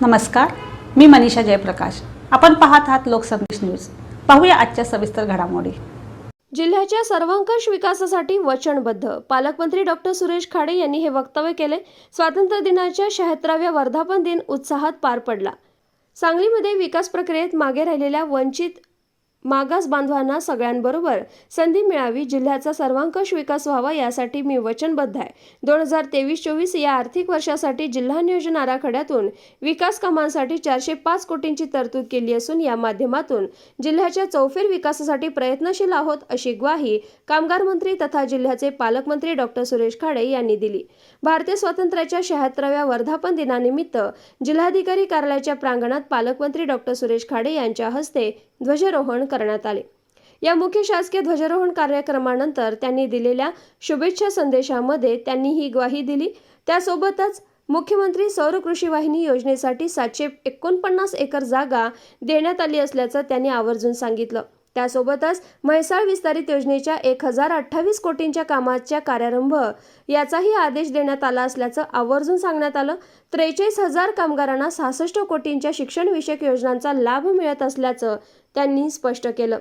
नमस्कार, मी मनीषा जयप्रकाश. आपण पाहत आहात लोकसंदेश न्यूज. पाहूया आजच्या सविस्तर घडामोडी. जिल्ह्याच्या सर्वंकष विकासासाठी वचनबद्ध पालकमंत्री डॉक्टर सुरेश खाडे यांनी हे वक्तव्य केले. स्वातंत्र्य दिनाच्या 76व्या वर्धापन दिन उत्साहात पार पडला. सांगलीमध्ये विकास प्रक्रियेत मागे राहिलेल्या वंचित मागास बांधवांना सगळ्यांबरोबर संधी मिळावी, जिल्ह्याचा सर्वंकष विकास व्हावा यासाठी मी वचनबद्ध आहे. 2023-24 या आर्थिक वर्षासाठी जिल्हा नियोजन आराखड्यातून विकास कामांसाठी 405 कोटींची तरतूद केली असून या माध्यमातून जिल्ह्याच्या चौफेर विकासासाठी प्रयत्नशील आहोत, अशी ग्वाही कामगार मंत्री तथा जिल्ह्याचे पालकमंत्री डॉक्टर सुरेश खाडे यांनी दिली. भारतीय स्वातंत्र्याच्या 76व्या वर्धापन दिनानिमित्त जिल्हाधिकारी कार्यालयाच्या प्रांगणात पालकमंत्री डॉक्टर सुरेश खाडे यांच्या हस्ते ध्वजारोहण करण्यात आले. या मुख्य शासकीय ध्वजारोहण कार्यक्रमानंतर त्यांनी दिलेल्या शुभेच्छा संदेशामध्ये त्यांनी ही ग्वाही दिली. त्यासोबतच मुख्यमंत्री सौर कृषी वाहिनी योजनेसाठी 749 एकर जागा देण्यात आली असल्याचं त्यांनी आवर्जून सांगितलं. त्यासोबतच म्हैसाळ विस्तारित योजनेच्या 1028 कोटींच्या कामाच्या कार्यारंभ याचाही आदेश देण्यात आला असल्याचं आवर्जून सांगण्यात आलं. 43,000 कामगारांना 66 कोटींच्या शिक्षणविषयक योजनांचा लाभ मिळत असल्याचं त्यांनी स्पष्ट केलं.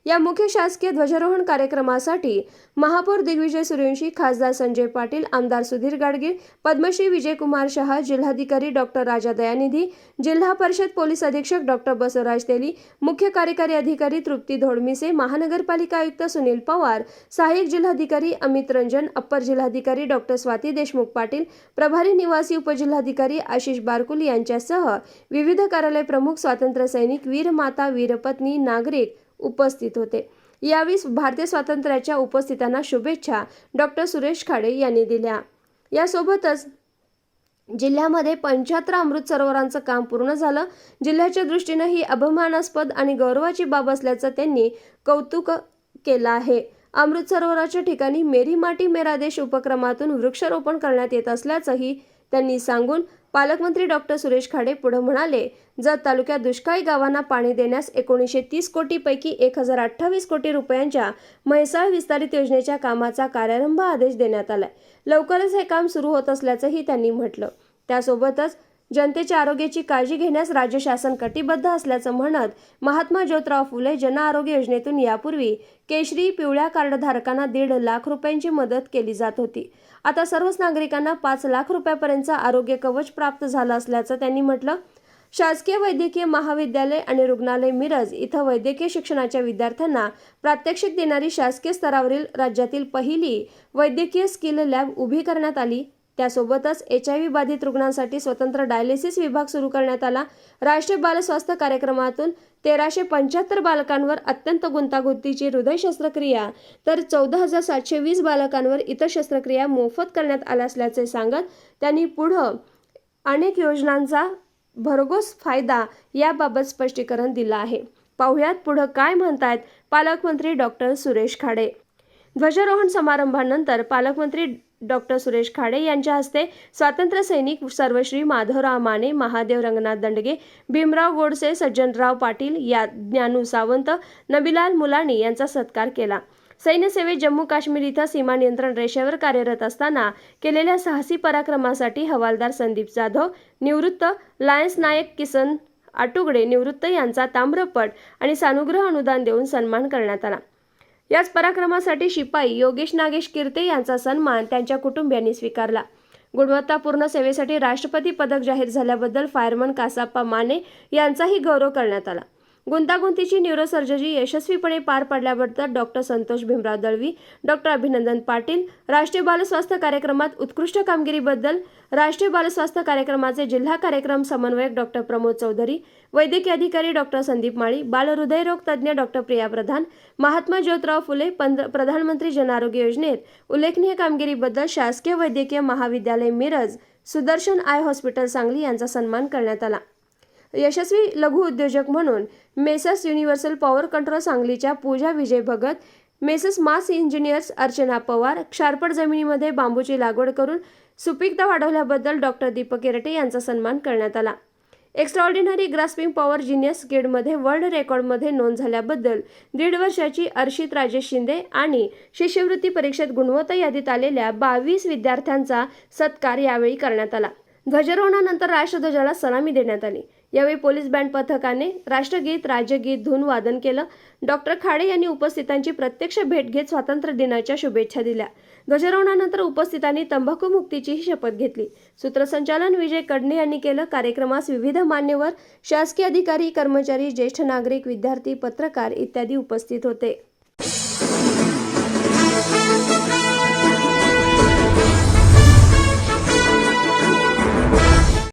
या मुख्य शासकीय ध्वजारोहण कार्यक्रमासाठी महापौर दिग्विजय सूर्यवंशी, खासदार संजय पाटील, आमदार सुधीर गाडगीळ, पद्मश्री विजयकुमार शहा, जिल्हाधिकारी डॉक्टर राजा दयानिधी, जिल्हा परिषद पोलीस अधीक्षक डॉक्टर बसवराज तेली, मुख्य कार्यकारी अधिकारी तृप्ती धोडमिसे, महानगरपालिका आयुक्त सुनील पवार, सहाय्यक जिल्हाधिकारी अमित रंजन, अप्पर जिल्हाधिकारी डॉक्टर स्वाती देशमुख पाटील, प्रभारी निवासी उपजिल्हाधिकारी आशिष बारकुल यांच्यासह विविध कार्यालय प्रमुख, स्वातंत्र्य सैनिक, वीर माता, वीरपत्नी, नागरिक उपस्थित होते. यावेळी भारतीय स्वातंत्र्याच्या उपस्थितांना शुभेच्छा डॉक्टर सुरेश खाडे यांनी दिल्या. यासोबतच जिल्ह्यामध्ये 75 अमृत सरोवरांचं काम पूर्ण झालं. जिल्ह्याच्या दृष्टीनं ही अभिमानास्पद आणि गौरवाची बाब असल्याचं त्यांनी कौतुक केलं आहे. अमृत सरोवराच्या ठिकाणी मेरी माटी मेरा देश उपक्रमातून वृक्षारोपण करण्यात येत असल्याचंही त्यांनी सांगून पालकमंत्री डॉक्टर सुरेश खाडे पुढे म्हणाले, जत तालुक्यात दुष्काळी गावांना पाणी देण्यास 1930 कोटीपैकी 1028 कोटी रुपयांच्या म्हैसाळ विस्तारित योजनेच्या कामाचा कार्यारंभ आदेश देण्यात आलाय. लवकरच हे काम सुरू होत असल्याचंही त्यांनी म्हटलं. त्यासोबतच जनतेच्या आरोग्याची काळजी घेण्यास राज्य शासन कटिबद्ध असल्याचं म्हणत महात्मा ज्योतिराव फुले जन आरोग्य योजनेतून यापूर्वी केशरी पिवळ्या कार्डधारकांना 1.5 लाख रुपयांची मदत केली जात होती. आता सर्वच नागरिकांना 5 लाख रुपयापर्यंतचं आरोग्य कवच प्राप्त झालं असल्याचं त्यांनी म्हटलं. शासकीय वैद्यकीय महाविद्यालय आणि रुग्णालय मिरज इथं वैद्यकीय शिक्षणाच्या विद्यार्थ्यांना प्रात्यक्षिक देणारी शासकीय स्तरावरील राज्यातील पहिली वैद्यकीय स्किल लॅब उभी करण्यात आली. त्यासोबतच HIV बाधित रुग्णांसाठी स्वतंत्र डायलिसिस विभाग सुरू करण्यात आला. राष्ट्रीय बाल स्वास्थ्य कार्यक्रमातून 1375 बालकांवर अत्यंत गुंतागुंतीची हृदय शस्त्रक्रिया तर 14,720 बालकांवर इतर शस्त्रक्रिया मोफत करण्यात आल्या असल्याचे सांगत त्यांनी पुढं अनेक योजनांचा भरघोस फायदा याबाबत स्पष्टीकरण दिलं आहे. पाहुयात पुढं काय म्हणतायत पालकमंत्री डॉक्टर सुरेश खाडे. ध्वजारोहण समारंभानंतर पालकमंत्री डॉक्टर सुरेश खाडे यांच्या हस्ते स्वातंत्र्य सैनिक सर्वश्री माधवराव माने, महादेव रंगनाथ दंडगे, भीमराव गोडसे, सज्जनराव पाटील, ज्ञानू सावंत, नबीलाल मुलानी यांचा सत्कार केला. सैन्य सेवेत जम्मू काश्मीर इथं सीमा नियंत्रण रेषेवर कार्यरत असताना केलेल्या साहसी पराक्रमासाठी हवालदार संदीप जाधव निवृत्त, लायन्स नायक किसन आटुगडे निवृत्त यांचा ताम्रपट आणि सानुग्रह अनुदान देऊन सन्मान करण्यात आला. याच पराक्रमासाठी शिपाई योगेश नागेश कीर्ते यांचा सन्मान त्यांच्या कुटुंबियांनी स्वीकारला. गुणवत्तापूर्ण सेवेसाठी राष्ट्रपती पदक जाहीर झाल्याबद्दल फायरमन कासाप्पा माने यांचाही गौरव करण्यात आला. गुंतागुंतीची न्यूरोसर्जरी यशस्वीपणे पार पडल्याबद्दल डॉक्टर संतोष भीमराव दळवी, डॉक्टर अभिनंदन पाटील, राष्ट्रीय बाल स्वास्थ्य कार्यक्रमात उत्कृष्ट कामगिरीबद्दल राष्ट्रीय बाल स्वास्थ्य कार्यक्रमाचे जिल्हा कार्यक्रम समन्वयक डॉक्टर प्रमोद चौधरी, वैद्यकीय अधिकारी डॉक्टर संदीप माळी, बालहृदयरोग तज्ज्ञ डॉक्टर प्रिया प्रधान, महात्मा ज्योतिराव फुले प्रधानमंत्री जन आरोग्य योजनेत उल्लेखनीय कामगिरीबद्दल शासकीय वैद्यकीय महाविद्यालय मिरज, सुदर्शन आय हॉस्पिटल सांगली यांचा सन्मान करण्यात आला. यशस्वी लघु उद्योजक म्हणून मेसर्स युनिव्हर्सल पॉवर कंट्रोल सांगलीच्या पूजा विजय भगत, मेसर्स मास इंजिनियर्स अर्चना पवार, क्षारपड जमिनीमध्ये बांबूची लागवड करून सुपीकता वाढवल्याबद्दल डॉक्टर दीपक केरटे यांचा सन्मान करण्यात आला. एक्स्ट्राऑर्डिनरी ग्रास्पिंग पॉवर जिनियस गेडमध्ये वर्ल्ड रेकॉर्डमध्ये नोंद झाल्याबद्दल 1.5 वर्षाची अर्षित राजेश शिंदे आणि शिष्यवृत्ती परीक्षेत गुणवत्ता यादीत आलेल्या 22 विद्यार्थ्यांचा सत्कार यावेळी करण्यात आला. ध्वजारोहणानंतर राष्ट्रध्वजाला सलामी देण्यात आली। यावेळी पोलीस बँड पथकाने राष्ट्रगीत, राज्यगीत, धून वादन केलं। डॉक्टर खाडे यांनी उपस्थितांची प्रत्यक्ष भेट घेत स्वातंत्र्य दिनाच्या शुभेच्छा दिल्या। ध्वजारोहणानंतर उपस्थितांनी तंबाखू मुक्तीचीही शपथ घेतली। सूत्रसंचालन विजय कडणे यांनी केलं। कार्यक्रमास विविध मान्यवर, शासकीय अधिकारी, कर्मचारी, ज्येष्ठ नागरिक, विद्यार्थी, पत्रकार इत्यादी उपस्थित होते।